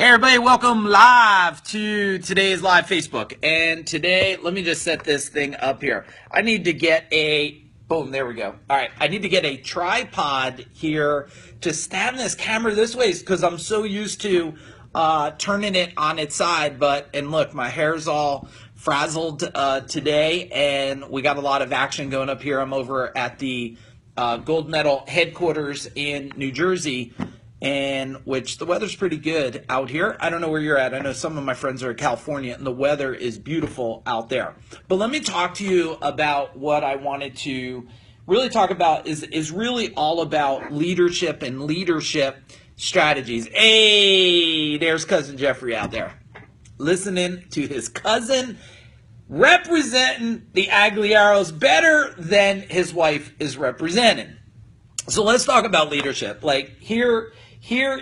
Hey everybody, welcome live to today's live Facebook. And today, let me just set this thing up here. I need to get a, boom, there we go. All right, I need to get a tripod here to stand this camera this way because I'm so used to turning it on its side. And look, my hair's all frazzled today and we got a lot of action going up here. I'm over at the gold medal headquarters in New Jersey, and which the weather's pretty good out here. I don't know where you're at. I know some of my friends are in California and the weather is beautiful out there. But let me talk to you about what I wanted to really talk about is really all about leadership and leadership strategies. Hey, there's cousin Jeffrey out there listening to his cousin representing the Aguilaros better than his wife is representing. So let's talk about leadership. Like here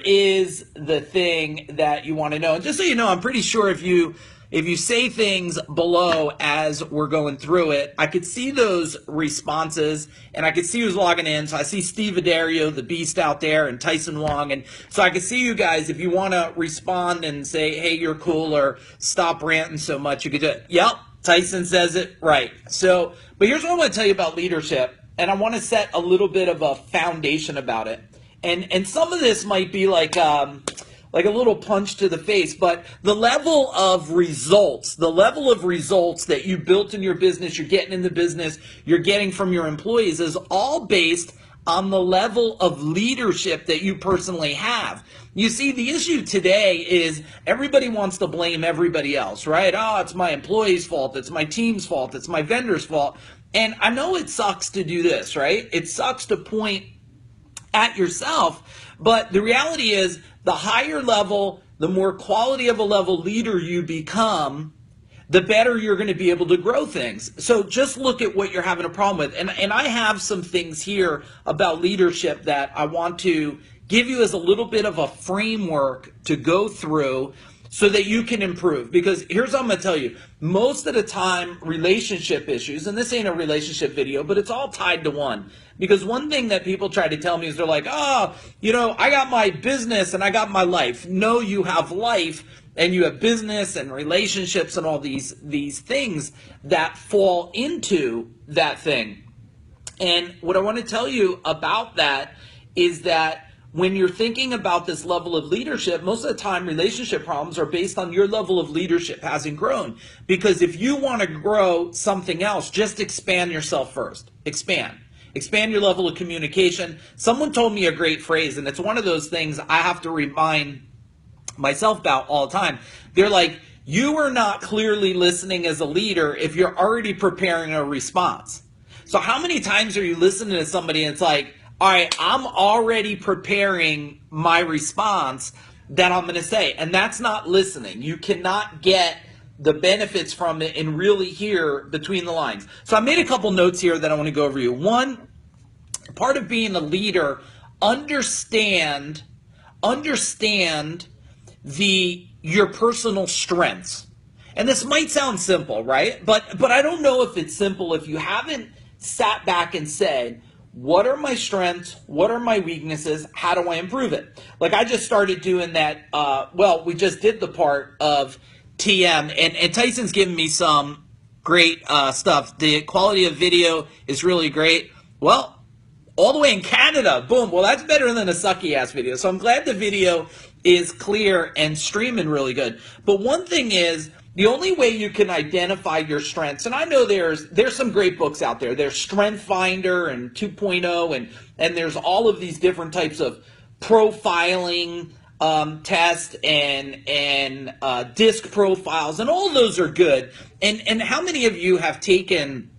is the thing that you want to know. And just so you know, I'm pretty sure if you say things below as we're going through it, I could see those responses and I could see who's logging in. So I see Steve Adario, the beast out there, and Tyson Wong. And so I could see you guys, if you want to respond and say, hey, you're cool, or stop ranting so much, you could do it. Yep, Tyson says it right. So, but here's what I want to tell you about leadership. And I want to set a little bit of a foundation about it. And some of this might be like a little punch to the face, but the level of results that you built in your business, you're getting in the business, you're getting from your employees is all based on the level of leadership that you personally have. You see, the issue today is everybody wants to blame everybody else, right? Oh, it's my employee's fault, it's my team's fault, it's my vendor's fault. And I know it sucks to do this, right? It sucks to point at yourself, but the reality is the higher level, the more quality of a level leader you become, the better you're going to be able to grow things. So just look at what you're having a problem with. And I have some things here about leadership that I want to give you as a little bit of a framework to go through so that you can improve. Because here's what I'm going to tell you. Most of the time, relationship issues, and this ain't a relationship video, but it's all tied to one. Because one thing that people try to tell me is they're like, oh, you know, I got my business and I got my life. No, you have life and you have business and relationships and all these things that fall into that thing. And what I want to tell you about that is that when you're thinking about this level of leadership, most of the time relationship problems are based on your level of leadership hasn't grown. Because if you want to grow something else, just expand yourself first. Expand your level of communication. Someone told me a great phrase, and it's one of those things I have to remind myself about all the time. They're like, you are not clearly listening as a leader if you're already preparing a response. So how many times are you listening to somebody and it's like, all right, I'm already preparing my response that I'm going to say. And that's not listening. You cannot get the benefits from it and really hear between the lines. So I made a couple notes here that I want to go over you. One, part of being a leader, understand your personal strengths. And this might sound simple, right? But I don't know if it's simple if you haven't sat back and said, what are my strengths? What are my weaknesses? How do I improve it? Like I just started doing that. We just did the part of TM, and Tyson's giving me some great stuff. The quality of video is really great. Well, all the way in Canada, boom. Well, that's better than a sucky ass video. So I'm glad the video is clear and streaming really good. But one thing is, the only way you can identify your strengths, and I know there's some great books out there. There's Strength Finder and 2.0, and there's all of these different types of profiling tests and disc profiles, and all those are good. And how many of you have taken,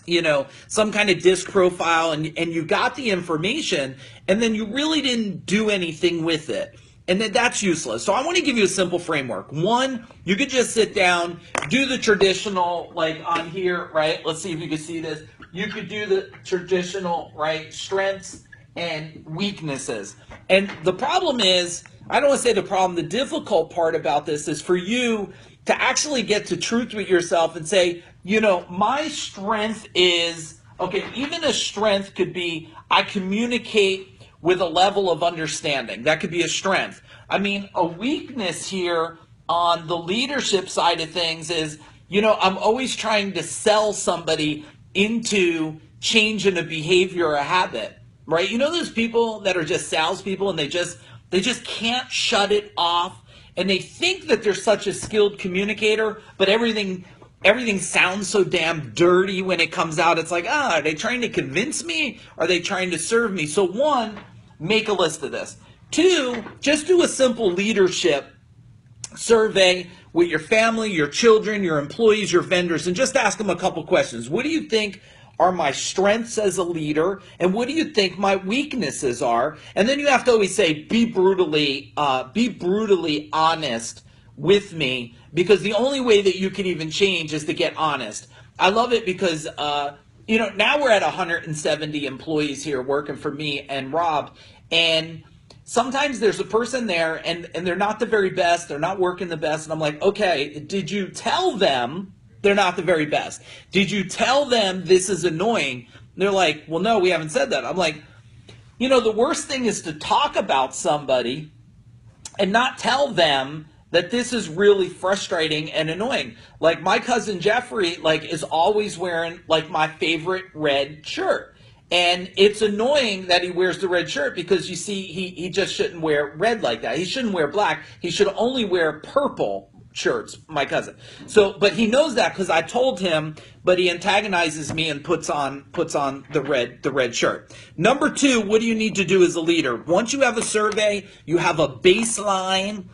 you know, some kind of disc profile and you got the information and then you really didn't do anything with it? And then that's useless. So I want to give you a simple framework. One, you could just sit down, do the traditional, like on here, right? Let's see if you can see this. You could do the traditional, right, strengths and weaknesses. And the problem is, I don't want to say the problem, the difficult part about this is for you to actually get to truth with yourself and say, you know, my strength is, okay, even a strength could be I communicate with a level of understanding. That could be a strength. I mean, a weakness here on the leadership side of things is, I'm always trying to sell somebody into changing a behavior or a habit, right? Those people that are just salespeople and they just can't shut it off, and they think that they're such a skilled communicator, but everything sounds so damn dirty when it comes out. It's like, are they trying to convince me? Are they trying to serve me? So one, make a list of this. Two, just do a simple leadership survey with your family, your children, your employees, your vendors, and just ask them a couple questions. What do you think are my strengths as a leader, and what do you think my weaknesses are? And then you have to always say, be brutally honest with me, because the only way that you can even change is to get honest. I love it because now we're at 170 employees here working for me and Rob, and sometimes there's a person there and they're not the very best, they're not working the best, and I'm like, okay, did you tell them they're not the very best? Did you tell them this is annoying? And they're like, well, no, we haven't said that. I'm like, the worst thing is to talk about somebody and not tell them that this is really frustrating and annoying. Like my cousin Jeffrey, is always wearing my favorite red shirt. And it's annoying that he wears the red shirt because, you see, he just shouldn't wear red like that. He shouldn't wear black. He should only wear purple shirts, my cousin. But he knows that because I told him, but he antagonizes me and puts on the red shirt. Number two, what do you need to do as a leader? Once you have a survey, you have a baseline.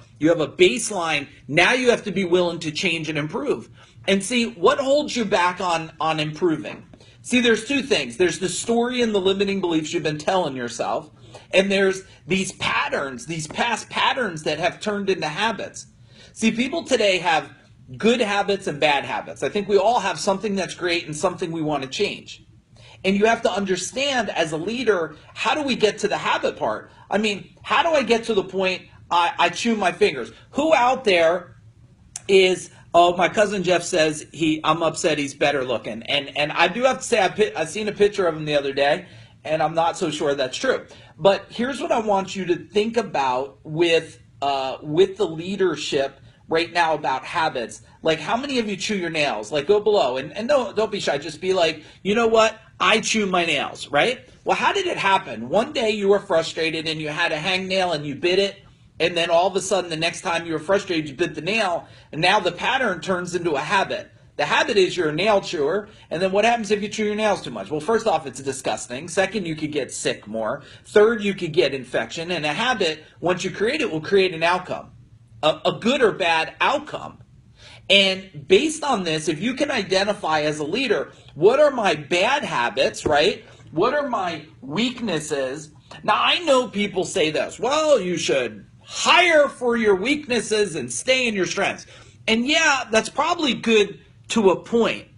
Now you have to be willing to change and improve. And see, what holds you back on improving? See, there's two things. There's the story and the limiting beliefs you've been telling yourself, and there's these patterns, these past patterns that have turned into habits. See, people today have good habits and bad habits. I think we all have something that's great and something we want to change. And you have to understand as a leader, how do we get to the habit part? I mean, how do I get to the point I chew my fingers? Who out there is, oh, my cousin Jeff says I'm upset he's better looking. And I do have to say, I seen a picture of him the other day, and I'm not so sure that's true. But here's what I want you to think about with the leadership right now about habits. Like, how many of you chew your nails? Like, go below and don't be shy. Just be like, you know what? I chew my nails, right? Well, how did it happen? One day you were frustrated and you had a hangnail and you bit it. And then all of a sudden, the next time you were frustrated, you bit the nail. And now the pattern turns into a habit. The habit is you're a nail chewer. And then what happens if you chew your nails too much? Well, first off, it's disgusting. Second, you could get sick more. Third, you could get infection. And a habit, once you create it, will create an outcome, a good or bad outcome. And based on this, if you can identify as a leader, what are my bad habits, right? What are my weaknesses? Now, I know people say this, well, you should hire for your weaknesses and stay in your strengths. And yeah, that's probably good to a point.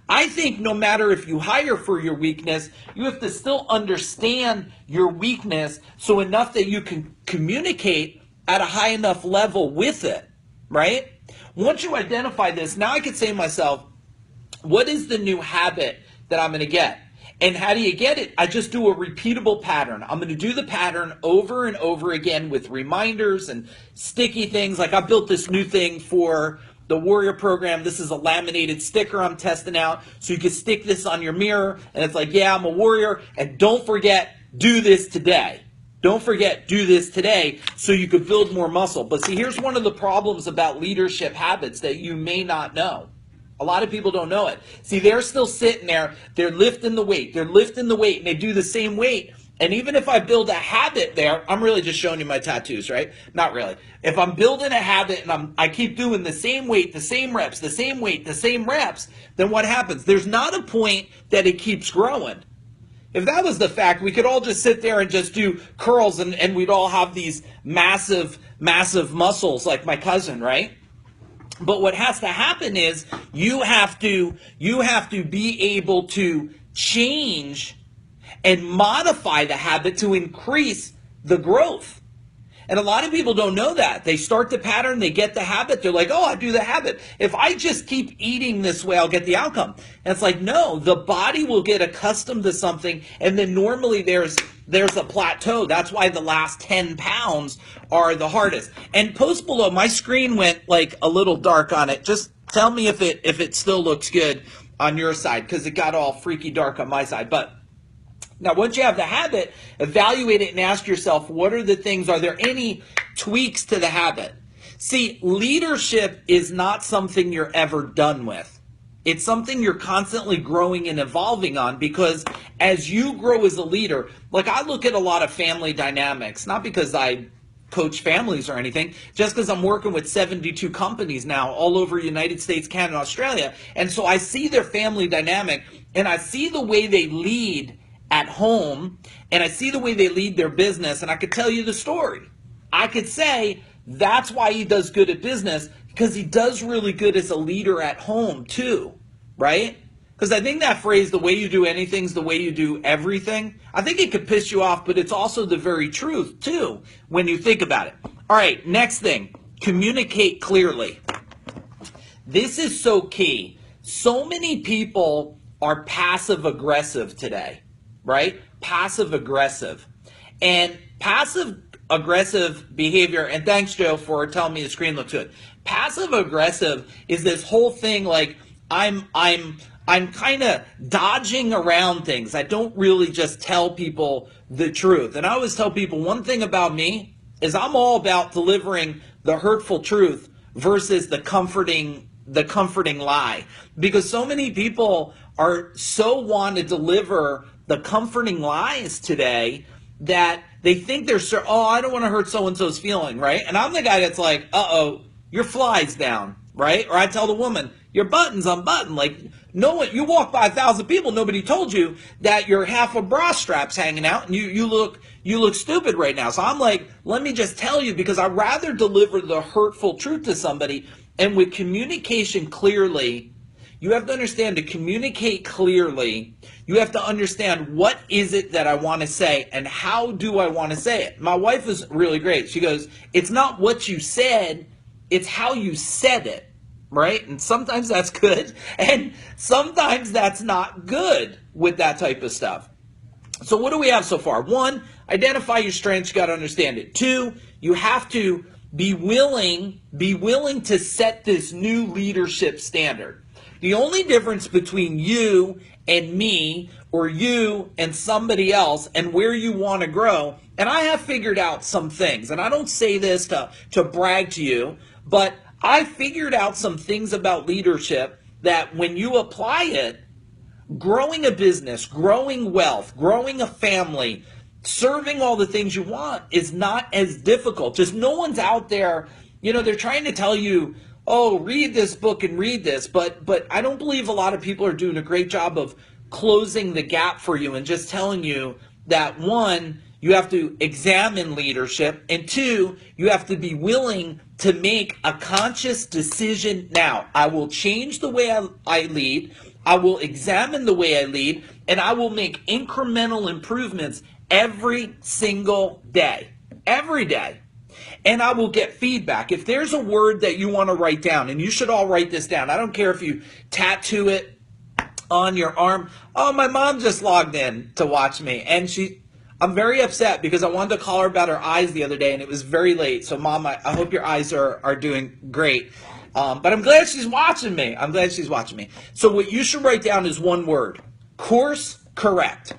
I think no matter if you hire for your weakness, you have to still understand your weakness so enough that you can communicate at a high enough level with it, right? Once you identify this, now I can say to myself, what is the new habit that I'm going to get? And how do you get it? I just do a repeatable pattern. I'm going to do the pattern over and over again with reminders and sticky things. Like I built this new thing for the Warrior program. This is a laminated sticker I'm testing out. So you can stick this on your mirror and it's like, yeah, I'm a warrior. And don't forget, do this today. Don't forget, do this today so you could build more muscle. But see, here's one of the problems about leadership habits that you may not know. A lot of people don't know it. See, they're still sitting there. They're lifting the weight. And they do the same weight. And even if I build a habit there, I'm really just showing you my tattoos, right? Not really. If I'm building a habit and I keep doing the same weight, the same reps, the same weight, the same reps, then what happens? There's not a point that it keeps growing. If that was the fact, we could all just sit there and just do curls and we'd all have these massive, massive muscles like my cousin, right? But what has to happen is you have to be able to change and modify the habit to increase the growth. And a lot of people don't know that. They start the pattern, they get the habit, they're like, oh, I do the habit. If I just keep eating this way, I'll get the outcome. And it's like, no, the body will get accustomed to something, and then normally there's a plateau. That's why the last 10 pounds are the hardest. And post below, my screen went like a little dark on it. Just tell me if it still looks good on your side, because it got all freaky dark on my side. But now, once you have the habit, evaluate it and ask yourself, what are the things, are there any tweaks to the habit? See, leadership is not something you're ever done with. It's something you're constantly growing and evolving on, because as you grow as a leader, like I look at a lot of family dynamics, not because I coach families or anything, just because I'm working with 72 companies now all over United States, Canada, Australia. And so I see their family dynamic, and I see the way they lead at home, and I see the way they lead their business, and I could tell you the story. I could say that's why he does good at business, because he does really good as a leader at home too, right? Because I think that phrase, the way you do anything is the way you do everything, I think it could piss you off, but it's also the very truth too when you think about it. All right, next thing, communicate clearly. This is so key. So many people are passive aggressive today. Right? Passive aggressive. And passive aggressive behavior, and thanks Joe for telling me the screen looks good. Passive aggressive is this whole thing like I'm kind of dodging around things. I don't really just tell people the truth. And I always tell people one thing about me is I'm all about delivering the hurtful truth versus the comforting lie. Because so many people are so want to deliver the comforting lies today that they think they're, I don't want to hurt so-and-so's feeling, right? And I'm the guy that's like, uh-oh, your fly's down, right? Or I tell the woman, your button's unbuttoned. Like, no one, you walk by 1,000 people, nobody told you that your half a bra strap's hanging out, and you look stupid right now. So I'm like, let me just tell you, because I'd rather deliver the hurtful truth to somebody. And with communication clearly, you have to understand, to communicate clearly, you have to understand what is it that I want to say and how do I want to say it. My wife is really great. She goes, it's not what you said, it's how you said it, right? And sometimes that's good, and sometimes that's not good with that type of stuff. So what do we have so far? 1, identify your strengths, you got to understand it. 2, you have to be willing to set this new leadership standard. The only difference between you and me, or you and somebody else, and where you want to grow, and I have figured out some things, and I don't say this to brag to you, but I figured out some things about leadership that when you apply it, growing a business, growing wealth, growing a family, serving all the things you want is not as difficult. Just no one's out there, they're trying to tell you, oh, read this book and read this, but I don't believe a lot of people are doing a great job of closing the gap for you and just telling you that, 1, you have to examine leadership, and 2, you have to be willing to make a conscious decision now. I will change the way I lead, I will examine the way I lead, and I will make incremental improvements every single day. Every day. And I will get feedback. If there's a word that you want to write down, and you should all write this down. I don't care if you tattoo it on your arm. Oh, my mom just logged in to watch me, and I'm very upset because I wanted to call her about her eyes the other day, and it was very late. So, Mom, I hope your eyes are doing great. But I'm glad she's watching me. So what you should write down is one word: course correct.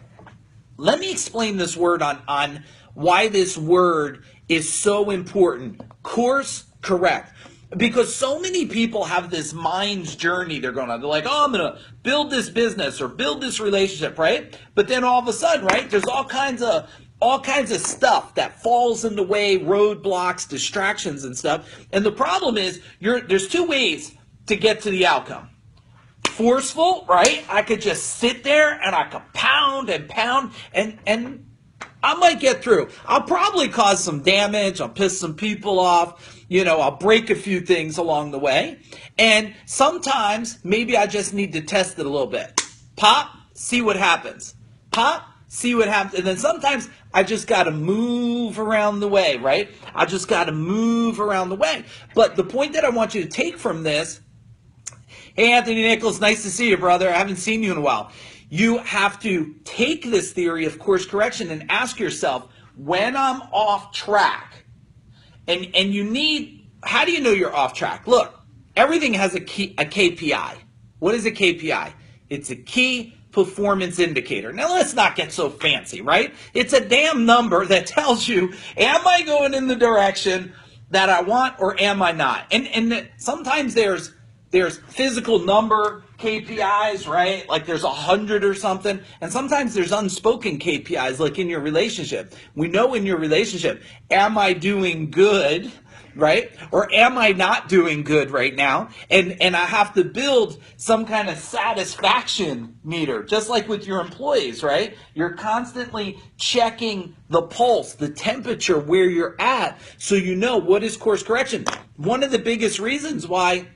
Let me explain this word on why this word is so important. Course correct. Because so many people have this mind's journey they're going on. They're like, oh, I'm going to build this business or build this relationship, right? But then all of a sudden, right, there's all kinds of stuff that falls in the way, roadblocks, distractions and stuff. And the problem is there's 2 ways to get to the outcome. Forceful, right? I could just sit there and I could pound and pound and I might get through. I'll probably cause some damage. I'll piss some people off. I'll break a few things along the way. And sometimes maybe I just need to test it a little bit. Pop, see what happens. Pop, see what happens. And then sometimes I just got to move around the way, right? I just got to move around the way. But the point that I want you to take from this, hey, Anthony Nichols, nice to see you, brother. I haven't seen you in a while. You have to take this theory of course correction and ask yourself, when I'm off track, and you need, how do you know you're off track? Look, everything has a KPI. What is a KPI? It's a key performance indicator. Now let's not get so fancy, right? It's a damn number that tells you, am I going in the direction that I want or am I not? And sometimes there's physical number KPIs, right? Like there's 100 or something. And sometimes there's unspoken KPIs, like in your relationship. We know in your relationship, am I doing good, right? Or am I not doing good right now? And I have to build some kind of satisfaction meter, just like with your employees, right? You're constantly checking the pulse, the temperature where you're at, so you know what is course correction. One of the biggest reasons why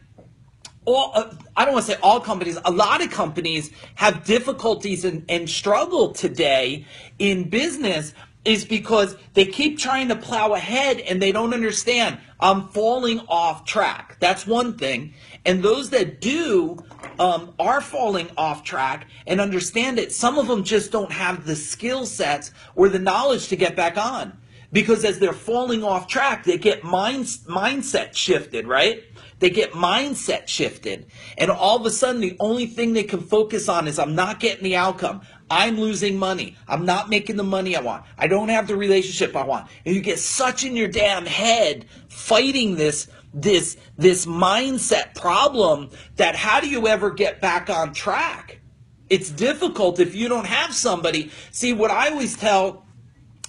I don't want to say all companies, a lot of companies have difficulties and struggle today in business is because they keep trying to plow ahead and they don't understand, I'm falling off track. That's one thing. And those that do are falling off track and understand it, some of them just don't have the skill sets or the knowledge to get back on. Because as they're falling off track, they get mindset shifted, right? They get mindset shifted. And all of a sudden, the only thing they can focus on is, I'm not getting the outcome. I'm losing money. I'm not making the money I want. I don't have the relationship I want. And you get such in your damn head fighting this mindset problem that how do you ever get back on track? It's difficult if you don't have somebody. See, what I always tell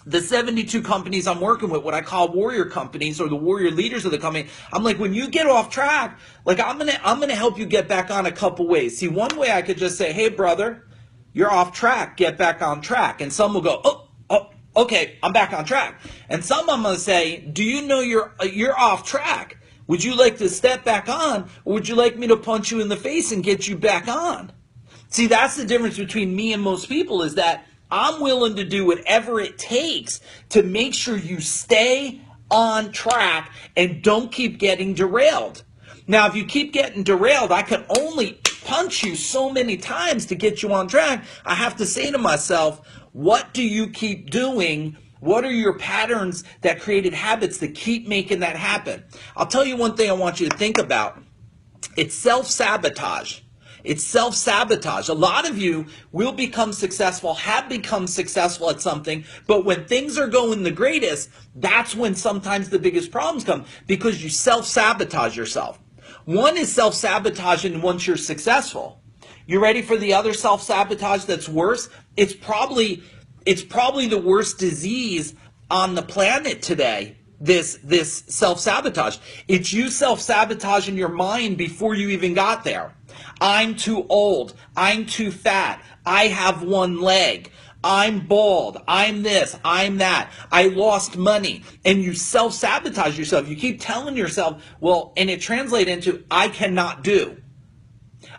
the 72 companies I'm working with, what I call warrior companies or the warrior leaders of the company, I'm like, when you get off track, like I'm gonna help you get back on a couple ways. See, one way I could just say, hey brother, you're off track, get back on track. And some will go, oh, okay, I'm back on track. And some I'm gonna say, do you know you're off track? Would you like to step back on, or would you like me to punch you in the face and get you back on? See, that's the difference between me and most people, is that I'm willing to do whatever it takes to make sure you stay on track and don't keep getting derailed. Now, if you keep getting derailed, I can only punch you so many times to get you on track. I have to say to myself, what do you keep doing? What are your patterns that created habits that keep making that happen? I'll tell you one thing I want you to think about. It's self-sabotage. It's self-sabotage. A lot of you will become successful, have become successful at something, but when things are going the greatest, that's when sometimes the biggest problems come, because you self-sabotage yourself. One is self-sabotaging once you're successful. You ready for the other self-sabotage that's worse? It's probably the worst disease on the planet today. This self-sabotage. It's you self-sabotaging your mind before you even got there. I'm too old. I'm too fat. I have one leg. I'm bald. I'm this. I'm that. I lost money. And you self-sabotage yourself. You keep telling yourself, well, and it translates into, I cannot do.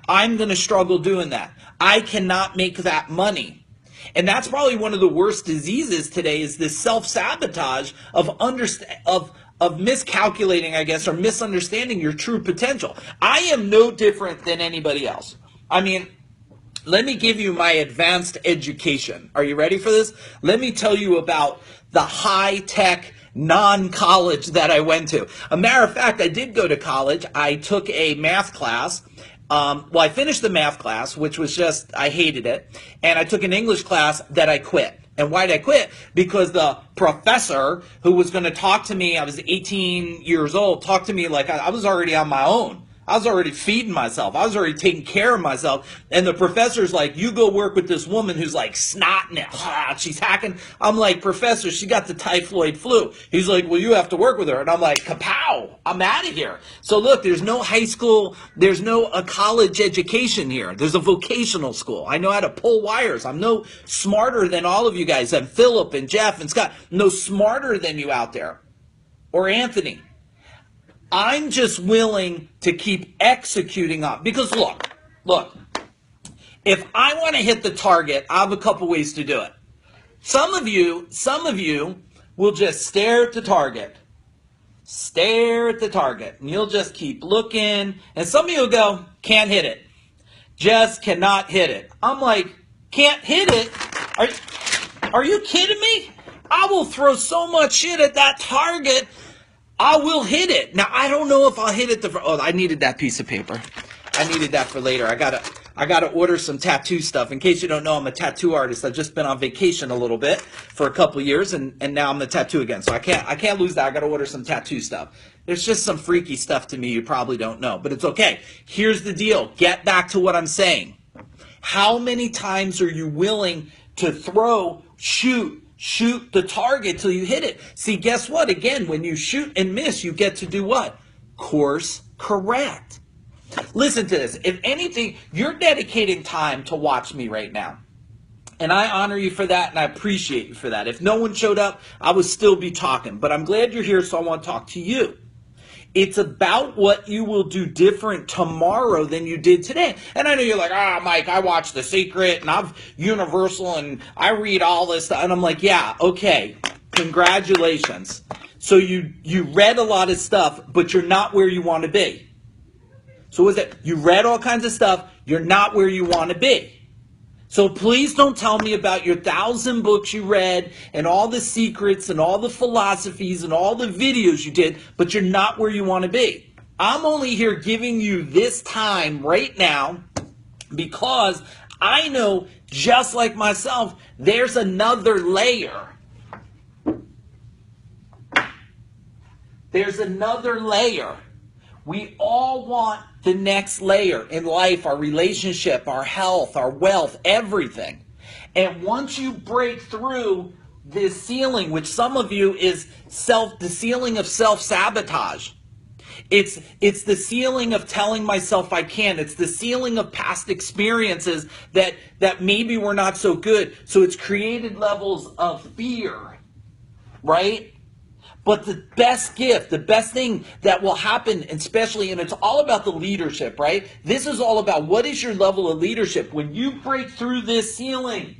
I'm going to struggle doing that. I cannot make that money. And that's probably one of the worst diseases today, is this self-sabotage of miscalculating, I guess, or misunderstanding your true potential. I am no different than anybody else. I mean, let me give you my advanced education. Are you ready for this? Let me tell you about the high-tech non-college that I went to. A matter of fact, I did go to college. I took a math class. I finished the math class, which was just, I hated it. And I took an English class that I quit. And why did I quit? Because the professor who was going to talk to me, I was 18 years old, talked to me like I was already on my own. I was already feeding myself. I was already taking care of myself. And the professor's like, you go work with this woman who's like snotting it. She's hacking. I'm like, Professor, she got the typhoid flu. He's like, well, you have to work with her. And I'm like, kapow, I'm out of here. So look, there's no high school. There's no a college education here. There's a vocational school. I know how to pull wires. I'm no smarter than all of you guys. And Philip and Jeff and Scott, no smarter than you out there. Or Anthony. I'm just willing to keep executing on, because look, if I want to hit the target, I have a couple ways to do it. Some of you will just stare at the target. Stare at the target. And you'll just keep looking. And some of you will go, can't hit it. Just cannot hit it. I'm like, can't hit it? Are you kidding me? I will throw so much shit at that target, I will hit it. Now, I don't know if I'll hit it oh, I needed that piece of paper. I needed that for later. I gotta order some tattoo stuff. In case you don't know, I'm a tattoo artist. I've just been on vacation a little bit for a couple years, and now I'm a tattoo again. So I can't lose that. I gotta order some tattoo stuff. There's just some freaky stuff to me you probably don't know, but it's okay. Here's the deal. Get back to what I'm saying. How many times are you willing to shoot the target till you hit it? See, guess what? Again, when you shoot and miss, you get to do what? Course correct. Listen to this. If anything, you're dedicating time to watch me right now. And I honor you for that, and I appreciate you for that. If no one showed up, I would still be talking. But I'm glad you're here, so I want to talk to you. It's about what you will do different tomorrow than you did today. And I know you're like, Mike, I watch The Secret, and I've Universal, and I read all this stuff. And I'm like, yeah, okay, congratulations. So you read a lot of stuff, but you're not where you want to be. So what is it? You read all kinds of stuff, you're not where you want to be. So please don't tell me about your 1,000 books you read and all the secrets and all the philosophies and all the videos you did, but you're not where you want to be. I'm only here giving you this time right now because I know, just like myself, there's another layer. There's another layer. We all want the next layer in life, our relationship, our health, our wealth, everything. And once you break through this ceiling, which some of you is the ceiling of self-sabotage. It's the ceiling of telling myself I can't. It's the ceiling of past experiences that maybe were not so good. So it's created levels of fear, right? But the best gift, the best thing that will happen, especially, and it's all about the leadership, right? This is all about what is your level of leadership. When you break through this ceiling,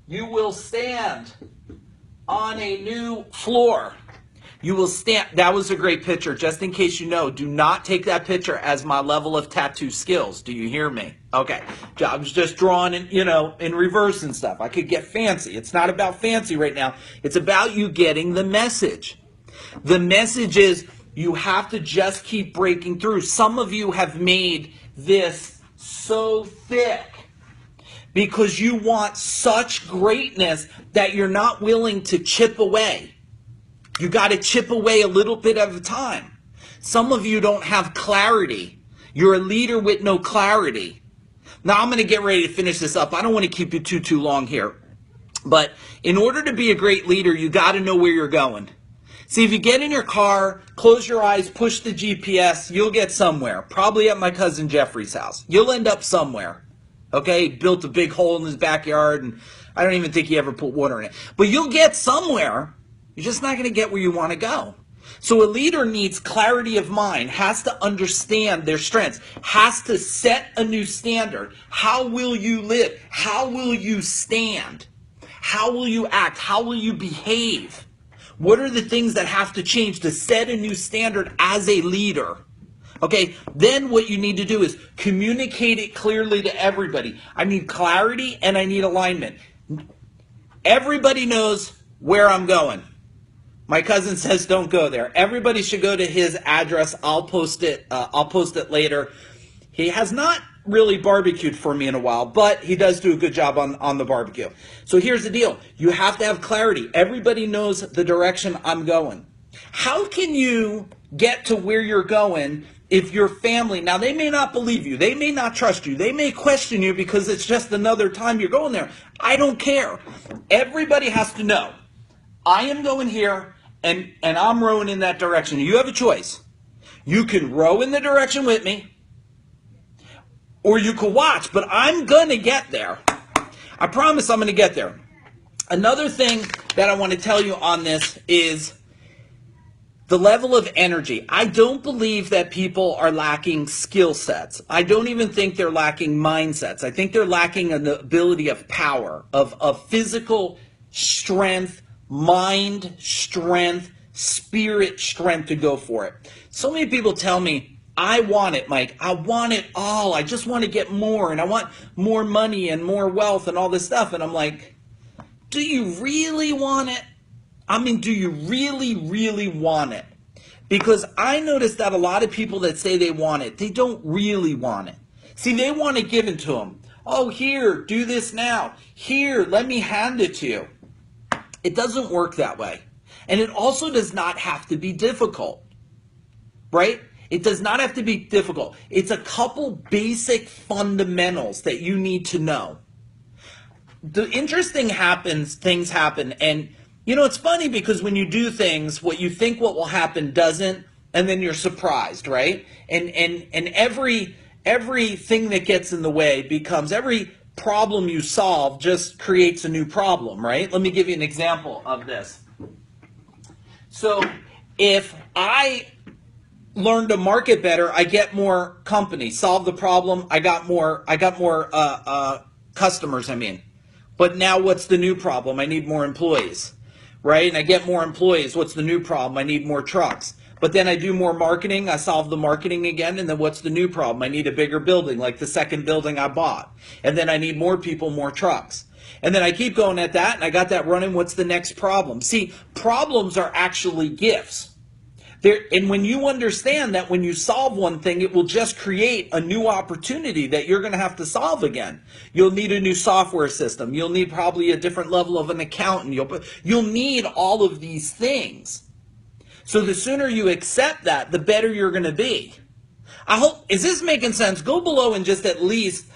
you will stand on a new floor. You will stand. That was a great picture. Just in case you know, do not take that picture as my level of tattoo skills. Do you hear me? Okay. I was just drawing in reverse and stuff. I could get fancy. It's not about fancy right now. It's about you getting the message. The message is you have to just keep breaking through. Some of you have made this so thick because you want such greatness that you're not willing to chip away. You got to chip away a little bit at a time. Some of you don't have clarity. You're a leader with no clarity. Now I'm going to get ready to finish this up. I don't want to keep you too long here. But in order to be a great leader, you got to know where you're going. See, if you get in your car, close your eyes, push the GPS, you'll get somewhere. Probably at my cousin Jeffrey's house. You'll end up somewhere. Okay? He built a big hole in his backyard, and I don't even think he ever put water in it. But you'll get somewhere. You're just not going to get where you want to go. So a leader needs clarity of mind, has to understand their strengths, has to set a new standard. How will you live? How will you stand? How will you act? How will you behave? What are the things that have to change to set a new standard as a leader? Okay, then what you need to do is communicate it clearly to everybody. I need clarity and I need alignment. Everybody knows where I'm going. My cousin says don't go there. Everybody should go to his address. I'll post it later. He has not really barbecued for me in a while, but he does do a good job on the barbecue. So here's the deal. You have to have clarity. Everybody knows the direction I'm going. How can you get to where you're going if your family, now they may not believe you, they may not trust you, they may question you because it's just another time you're going there. I don't care. Everybody has to know. I am going here and I'm rowing in that direction. You have a choice. You can row in the direction with me, or you could watch, but I'm going to get there. I promise I'm going to get there. Another thing that I want to tell you on this is the level of energy. I don't believe that people are lacking skill sets. I don't even think they're lacking mindsets. I think they're lacking an ability of power, of physical strength, mind strength, spirit strength to go for it. So many people tell me, I want it, Mike. I want it all. I just want to get more, and I want more money and more wealth and all this stuff. And I'm like, do you really want it? I mean, do you really, really want it? Because I noticed that a lot of people that say they want it, they don't really want it. See, they want it given to them. Oh, here, do this now. Here, let me hand it to you. It doesn't work that way. And it also does not have to be difficult, right? It does not have to be difficult. It's a couple basic fundamentals that you need to know. The interesting things happen, and you know, it's funny because when you do things, what you think what will happen doesn't, and then you're surprised, right? And everything that gets in the way becomes, every problem you solve just creates a new problem, right? Let me give you an example of this. So if I learn to market better, I get more companies. Solve the problem, I got more customers, I mean. But now what's the new problem? I need more employees, right? And I get more employees. What's the new problem? I need more trucks. But then I do more marketing. I solve the marketing again. And then what's the new problem? I need a bigger building, like the second building I bought. And then I need more people, more trucks. And then I keep going at that, and I got that running. What's the next problem? See, problems are actually gifts. And when you understand that when you solve one thing, it will just create a new opportunity that you're going to have to solve again. You'll need a new software system. You'll need probably a different level of an accountant. You'll need all of these things. So the sooner you accept that, the better you're going to be. I hope, is this making sense? Go below and just at least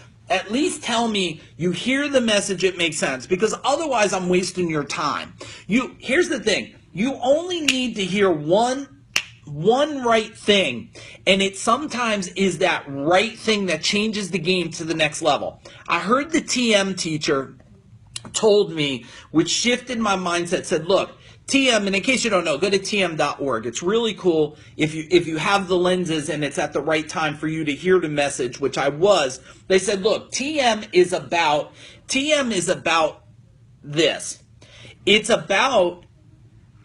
tell me you hear the message, it makes sense, because otherwise I'm wasting your time. Here's the thing. You only need to hear one right thing, and it sometimes is that right thing that changes the game to the next level. I heard the TM teacher told me, which shifted my mindset, said, look, TM, and in case you don't know, go to tm.org. It's really cool if you have the lenses and it's at the right time for you to hear the message, which I was. They said, look, TM is about this. It's about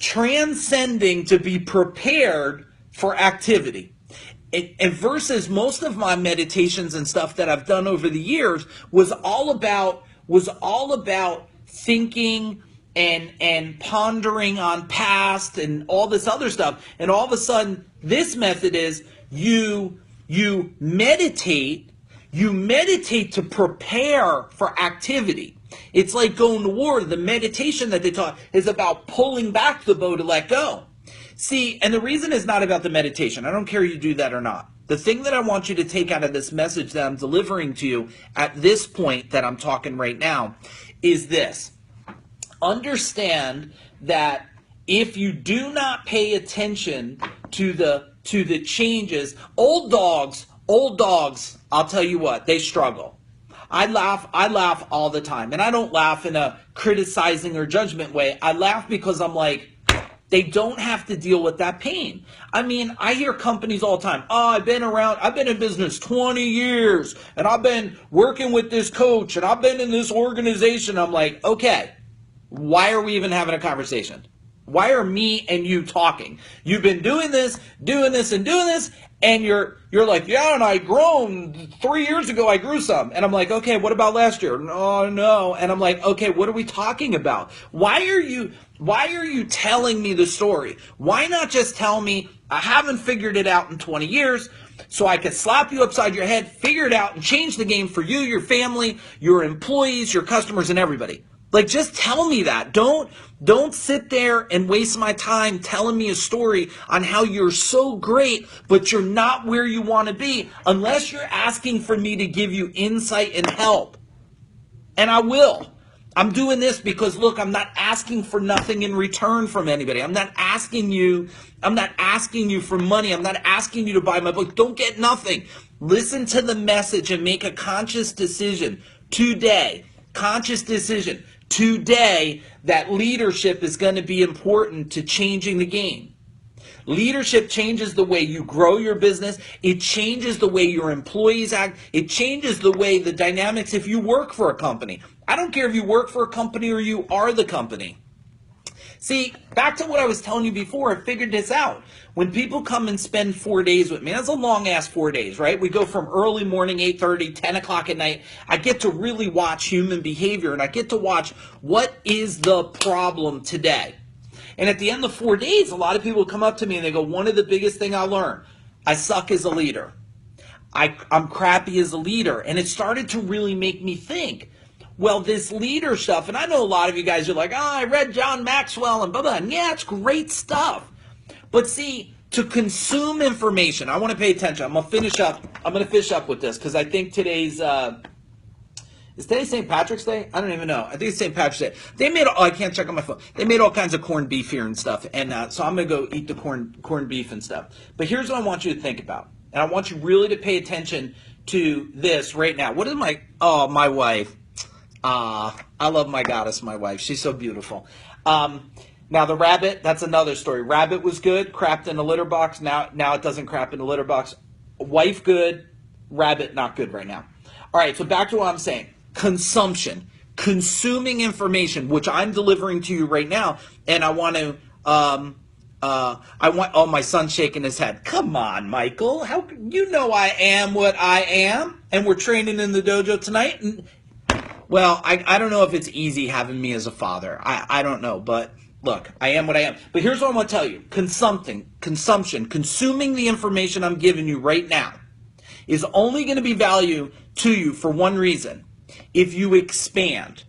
transcending to be prepared for activity. And versus most of my meditations and stuff that I've done over the years was all about thinking and pondering on past and all this other stuff. And all of a sudden, this method is you meditate to prepare for activity. It's like going to war. The meditation that they taught is about pulling back the bow to let go. See, and the reason is not about the meditation. I don't care if you do that or not. The thing that I want you to take out of this message that I'm delivering to you at this point that I'm talking right now is this. Understand that if you do not pay attention to the changes, old dogs, I'll tell you what, they struggle. I laugh all the time. And I don't laugh in a criticizing or judgment way. I laugh because I'm like, they don't have to deal with that pain. I mean, I hear companies all the time, oh, I've been in business 20 years, and I've been working with this coach, and I've been in this organization. I'm like, okay, why are we even having a conversation? Why are me and you talking? You've been doing this, and you're like, yeah, and I grown 3 years ago, I grew some. And I'm like, okay, what about last year? No. And I'm like, okay, what are we talking about? Why are you telling me the story? Why not just tell me I haven't figured it out in 20 years, so I could slap you upside your head, figure it out, and change the game for you, your family, your employees, your customers, and everybody. Like, just tell me that. Don't sit there and waste my time telling me a story on how you're so great, but you're not where you want to be, unless you're asking for me to give you insight and help. And I will. I'm doing this because, look, I'm not asking for nothing in return from anybody. I'm not asking you for money. I'm not asking you to buy my book. Don't get nothing. Listen to the message and make a conscious decision today. Conscious decision today that leadership is going to be important to changing the game. Leadership changes the way you grow your business. It changes the way your employees act. It changes the way the dynamics if you work for a company. I don't care if you work for a company or you are the company. See, back to what I was telling you before, I figured this out. When people come and spend 4 days with me, that's a long-ass 4 days, right? We go from early morning, 8:30, 10 o'clock at night. I get to really watch human behavior, and I get to watch what is the problem today. And at the end of 4 days, a lot of people come up to me and they go, one of the biggest thing I learned, I suck as a leader. I'm crappy as a leader. And it started to really make me think, well, this leader stuff, and I know a lot of you guys are like, I read John Maxwell and blah, blah. And yeah, it's great stuff. But see, to consume information, I want to pay attention. I'm going to finish up with this because I think today's, is today St. Patrick's Day? I don't even know. I think it's St. Patrick's Day. They made, I can't check on my phone. They made all kinds of corned beef here and stuff. And so I'm going to go eat the corned beef and stuff. But here's what I want you to think about. And I want you really to pay attention to this right now. What is my wife. I love my goddess, my wife. She's so beautiful. Now the rabbit, that's another story. Rabbit was good, crapped in a litter box. Now it doesn't crap in a litter box. Wife good, rabbit not good right now. All right, so back to what I'm saying. Consumption, consuming information, which I'm delivering to you right now, and I want to. My son's shaking his head. Come on, Michael. How you know I am what I am, and we're training in the dojo tonight. And, well, I don't know if it's easy having me as a father. I don't know, but look, I am what I am. But here's what I'm going to tell you. Consumption, consuming the information I'm giving you right now is only going to be value to you for one reason. If you expand.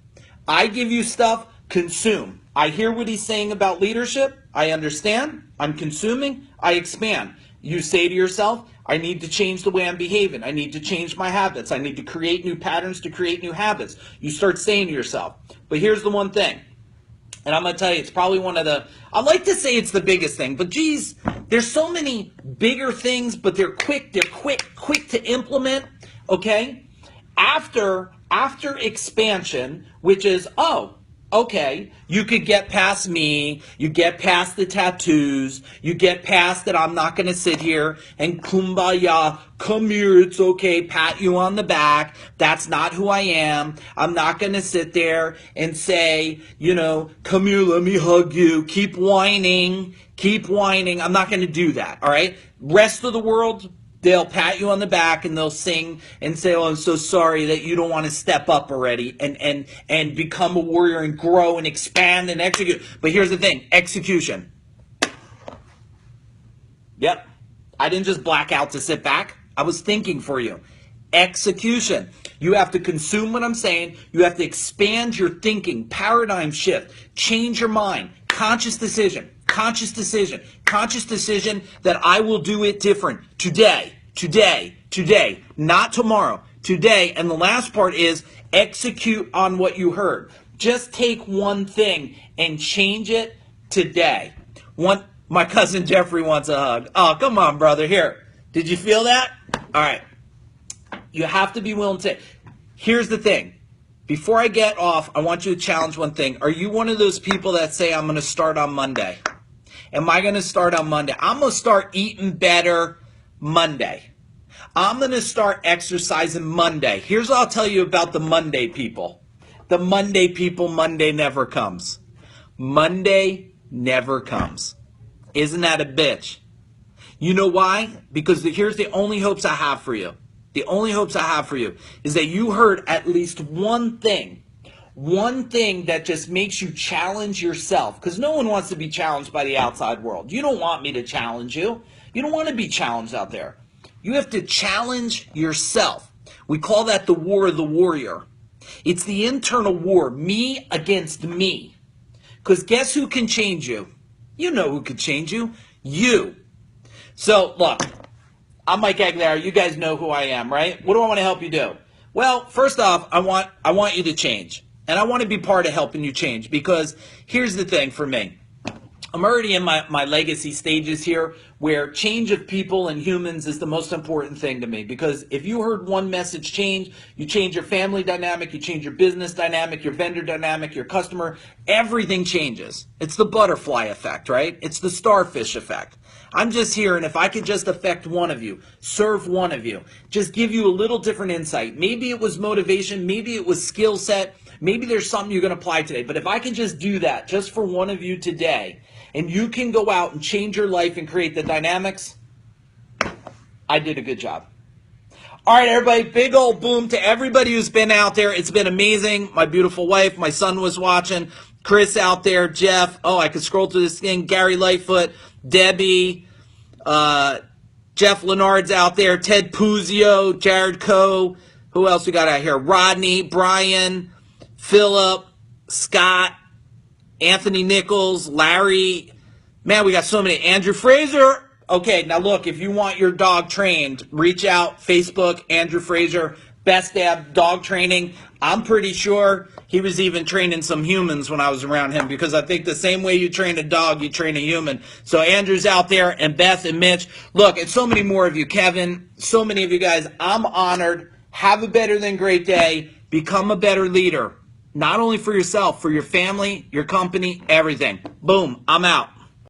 I give you stuff, consume. I hear what he's saying about leadership. I understand. I'm consuming. I expand. You say to yourself, I need to change the way I'm behaving. I need to change my habits. I need to create new patterns to create new habits. You start saying to yourself. But here's the one thing. And I'm going to tell you, it's probably one of the, I like to say it's the biggest thing, but geez, there's so many bigger things, but they're quick to implement, okay? After expansion, which is, okay, you could get past me, you get past the tattoos, you get past that I'm not going to sit here and kumbaya, come here, it's okay, pat you on the back, that's not who I am, I'm not going to sit there and say, come here, let me hug you, keep whining, I'm not going to do that, all right? Rest of the world, they'll pat you on the back and they'll sing and say, I'm so sorry that you don't want to step up already and become a warrior and grow and expand and execute. But here's the thing, execution. Yep. I didn't just black out to sit back. I was thinking for you. Execution. You have to consume what I'm saying. You have to expand your thinking, paradigm shift, change your mind, conscious decision that I will do it different today, not tomorrow, today. And the last part is execute on what you heard. Just take one thing and change it today. My cousin Jeffrey wants a hug. Oh, come on, brother. Here. Did you feel that? All right. You have to be willing to. Here's the thing. Before I get off, I want you to challenge one thing. Are you one of those people that say, I'm going to start on Monday? Am I going to start on Monday? I'm going to start eating better Monday. I'm going to start exercising Monday. Here's what I'll tell you about the Monday people. The Monday people, Monday never comes. Monday never comes. Isn't that a bitch? You know why? Because here's the only hopes I have for you. The only hopes I have for you is that you heard at least one thing that just makes you challenge yourself. Because no one wants to be challenged by the outside world. You don't want me to challenge you. You don't want to be challenged out there. You have to challenge yourself. We call that the war of the warrior. It's the internal war, me against me. Because guess who can change you? You know who can change you. You. So, look, I'm Mike Aguilar. You guys know who I am, right? What do I want to help you do? Well, first off, I want you to change. And I want to be part of helping you change because here's the thing for me. I'm already in my legacy stages here where change of people and humans is the most important thing to me. Because if you heard one message change, you change your family dynamic, you change your business dynamic, your vendor dynamic, your customer, everything changes. It's the butterfly effect, right? It's the starfish effect. I'm just here, and if I could just affect one of you, serve one of you, just give you a little different insight. Maybe it was motivation, maybe it was skill set, maybe there's something you're going to apply today. But if I can just do that just for one of you today, and you can go out and change your life and create the dynamics, I did a good job. All right, everybody, big old boom to everybody who's been out there. It's been amazing. My beautiful wife, my son was watching, Chris out there, Jeff. Oh, I could scroll through this thing. Gary Lightfoot, Debbie, Jeff Leonard's out there, Ted Puzio, Jared Coe. Who else we got out here? Rodney, Brian, Philip, Scott, Anthony Nichols, Larry. Man, we got so many. Andrew Fraser. Okay, now look, if you want your dog trained, reach out, Facebook, Andrew Fraser, Best Dog Training. I'm pretty sure he was even training some humans when I was around him, because I think the same way you train a dog, you train a human. So Andrew's out there, and Beth and Mitch. Look, and so many more of you, Kevin, so many of you guys. I'm honored. Have a better than great day. Become a better leader, not only for yourself, for your family, your company, everything. Boom, I'm out.